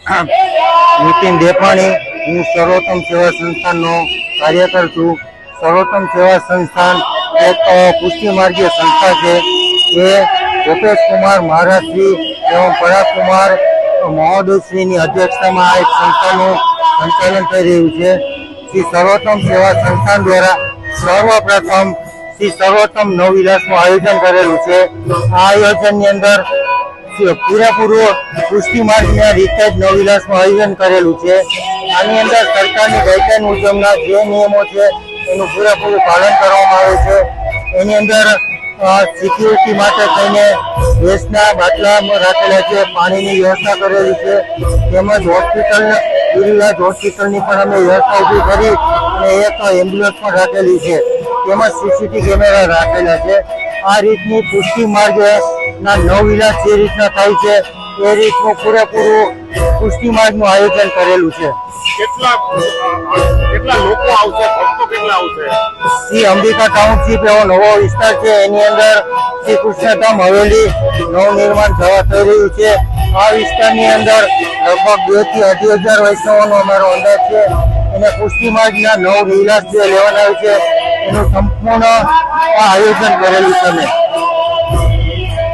નીતિન દેપાણી, હું સર્વોત્તમ સેવા સંસ્થાનનો કાર્યકર છું. સર્વોત્તમ સેવા સંસ્થાન એક પુષ્ટિ માર્ગીય સંસ્થા છે. એ ભૂપેશ કુમાર મહારાજશ્રી એવં પરાગ કુમાર મહોદયશ્રીની અધ્યક્ષતામાં આ એક સંસ્થાનું સંચાલન થઈ રહ્યું છે. શ્રી સર્વોત્તમ સેવા સંસ્થાન દ્વારા સર્વપ્રથમ શ્રી સર્વોત્તમ નવવિલાસનું આયોજન કરેલું છે. આ આયોજનની અંદર પૂરેપૂરું પુષ્ટિ માર્ગના રીતે જ નવવિલાસનું આયોજન કરેલું છે. આની અંદર સરકારની ગાઈડલાઈન મુજબના જે નિયમો છે એનું પૂરેપૂરું પાલન કરવામાં આવે છે. એની અંદર સિક્યુરિટી માટે થઈને ગેસના બાટલા રાખેલા છે, પાણીની વ્યવસ્થા કરેલી છે, તેમજ ગિરિરાજ હોસ્પિટલની પણ અમે વ્યવસ્થા ઊભી કરી અને એક એમ્બ્યુલન્સ પણ રાખેલી છે, તેમજ સીસીટીવી કેમેરા રાખેલા છે. આ રીતની પુષ્ટિ માર્ગના નવવિલાસ જે રીતના થાય છે એ રીતનું પૂરેપૂરું પુષ્ટિ માર્ગનું આયોજન કરેલું છે. કેટલા લોકો આવશે, ભક્તો કેટલા આવશે? શ્રી અંબિકા ટાઉનશીપ એવો નવો વિસ્તાર છે, એની અંદર શ્રી કૃષ્ણધામ હવેલી નવનિર્માણ થવા થઈ રહ્યું છે. આ વિસ્તારની અંદર લગભગ 2,000 થી 2,500 વૈષ્ણવોનો અમારો અંદાજ છે. એને પુષ્ટિ માર્ગના નવ વિલાસ જે લેવાના છે એનું સંપૂર્ણ આયોજન કરેલું છે.